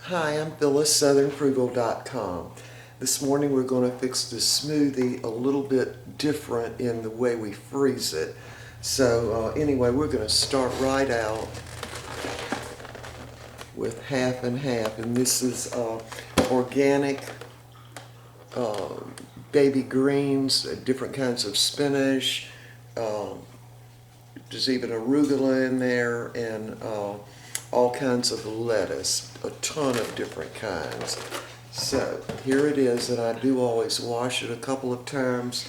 Hi, I'm Phyllis, southernfrugal.com. This morning we're going to fix the smoothie a little bit different in the way we freeze it. So anyway, we're going to start right out with half and half, and this is organic baby greens, different kinds of spinach, there's even arugula in there, and all kinds of lettuce, a ton of different kinds. So here it is, and I do always wash it a couple of times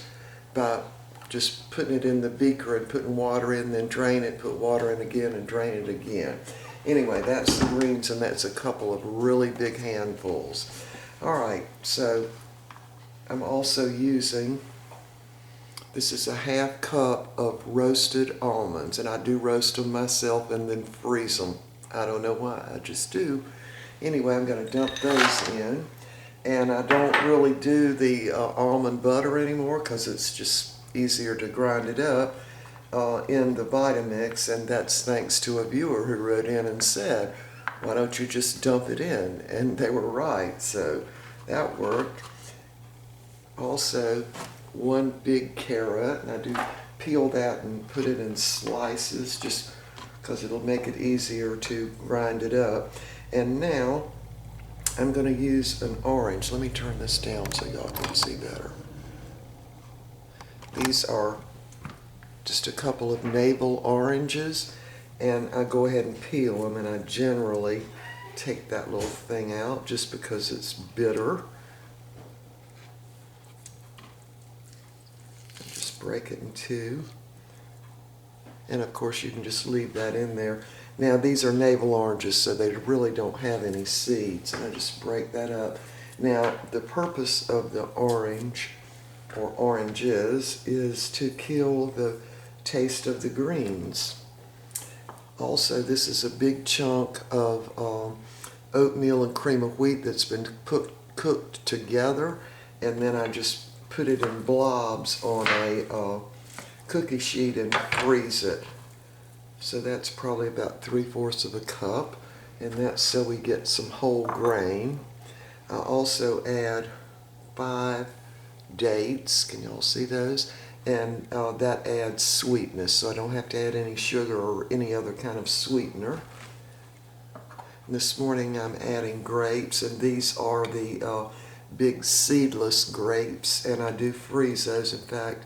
by just putting it in the beaker and putting water in, then drain it, put water in again, and drain it again. Anyway, that's the greens, and that's a couple of really big handfuls. All right, so I'm also using, this is a half cup of roasted almonds, and I do roast them myself and then freeze them. I don't know why, I just do. Anyway, I'm going to dump those in, and I don't really do the almond butter anymore because it's just easier to grind it up in the Vitamix, and that's thanks to a viewer who wrote in and said, why don't you just dump it in? And they were right, so that worked. Also, one big carrot, and I do peel that and put it in slices just because it'll make it easier to grind it up. And now I'm going to use an orange. Let me turn this down so y'all can see better. These are just a couple of navel oranges, and I go ahead and peel them, and I generally take that little thing out just because it's bitter. Just break it in two. And of course you can just leave that in there. Now these are navel oranges, so they really don't have any seeds, and I just break that up. Now the purpose of the orange or oranges is to kill the taste of the greens. Also, this is a big chunk of oatmeal and cream of wheat that's been cooked together, and then I just put it in blobs on a cookie sheet and freeze it. So that's probably about 3/4 of a cup, and that's so we get some whole grain. I also add 5 dates. Can y'all see those? And that adds sweetness, so I don't have to add any sugar or any other kind of sweetener. This morning I'm adding grapes, and these are the big seedless grapes, and I do freeze those. In fact,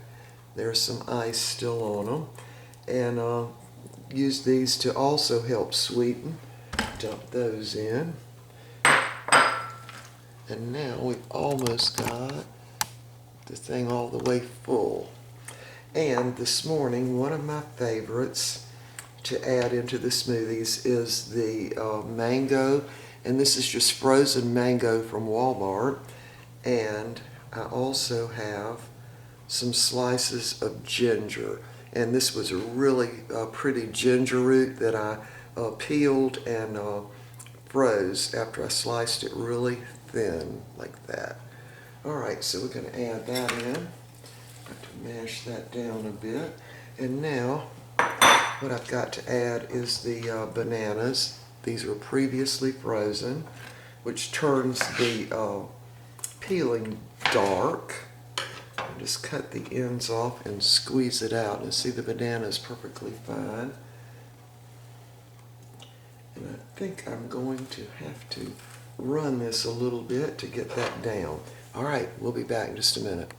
there's some ice still on them, and use these to also help sweeten. Dump those in, and now we've almost got the thing all the way full. And this morning, one of my favorites to add into the smoothies is the mango, and this is just frozen mango from Walmart. And I also have some slices of ginger, and this was a really pretty ginger root that I peeled and froze after I sliced it really thin like that. Alright, so we're going to add that in. I have to mash that down a bit. And now what I've got to add is the bananas. These were previously frozen, which turns the peeling dark. Just cut the ends off and squeeze it out, and see the banana is perfectly fine. And I think I'm going to have to run this a little bit to get that down. Alright, we'll be back in just a minute.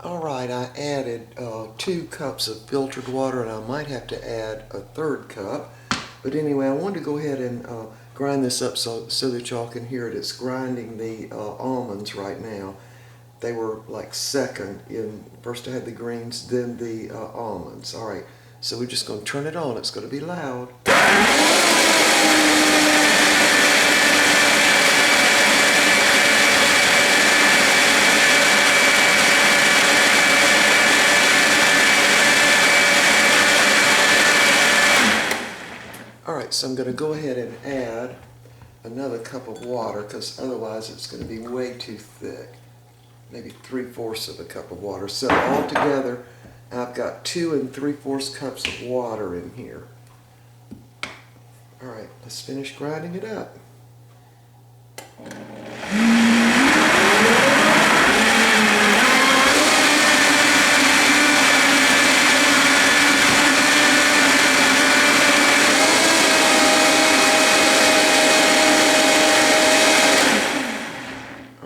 Alright, I added 2 cups of filtered water, and I might have to add a 3rd cup. But anyway, I wanted to go ahead and grind this up so that y'all can hear it. It's grinding the almonds right now. They were like second in, first I had the greens, then the almonds. All right, so we're just going to turn it on. It's going to be loud. All right, so I'm going to go ahead and add another cup of water, because otherwise it's going to be way too thick. Maybe 3/4 of a cup of water. So altogether, I've got 2 3/4 cups of water in here. All right, let's finish grinding it up. All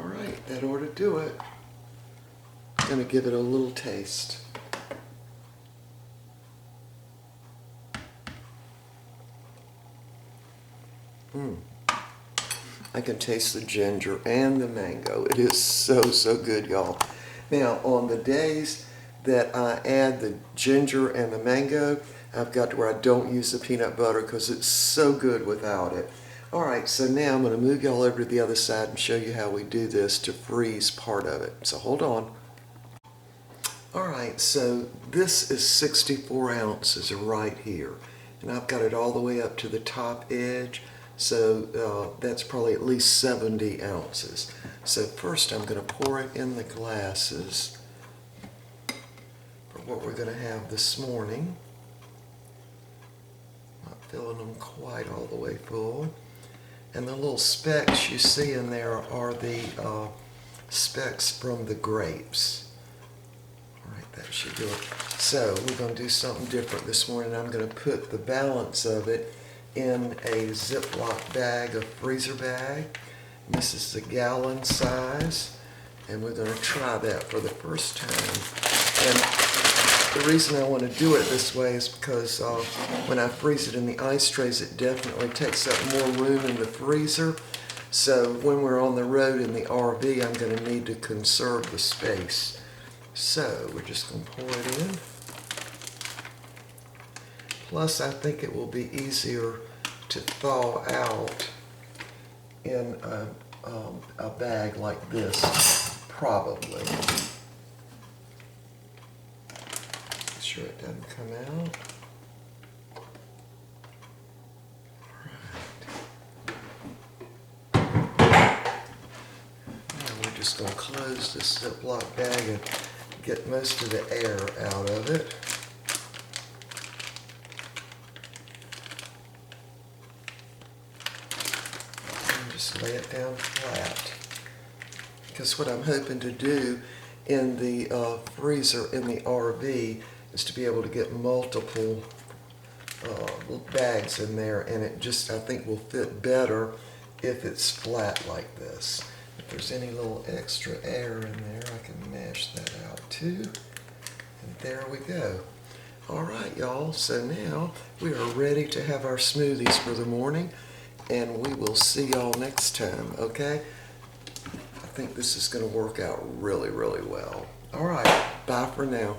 right, that ought to do it. I'm going to give it a little taste. I can taste the ginger and the mango. It is so, so good, y'all. Now, on the days that I add the ginger and the mango, I've got to where I don't use the peanut butter because it's so good without it. All right, so now I'm going to move y'all over to the other side and show you how we do this to freeze part of it. So hold on. All right, so this is 64 ounces right here. And I've got it all the way up to the top edge. So that's probably at least 70 ounces. So first I'm going to pour it in the glasses for what we're going to have this morning. Not filling them quite all the way full. And the little specks you see in there are the specks from the grapes. All right, that should do it. So we're going to do something different this morning. I'm going to put the balance of it in a Ziploc bag, a freezer bag. This is the gallon size, and we're going to try that for the first time. And the reason I want to do it this way is because when I freeze it in the ice trays, it definitely takes up more room in the freezer. So when we're on the road in the RV, I'm going to need to conserve the space. So we're just going to pour it in. Plus, I think it will be easier to thaw out in a bag like this, probably. Make sure it doesn't come out. Right. Now we're just going to close this Ziploc bag and get most of the air out of it. Just lay it down flat. Because what I'm hoping to do in the freezer in the RV is to be able to get multiple bags in there, and it just, I think, will fit better if it's flat like this. If there's any little extra air in there, I can mash that out too. And there we go. All right, y'all, so now we are ready to have our smoothies for the morning. And we will see y'all next time, okay? I think this is going to work out really, really well. All right, bye for now.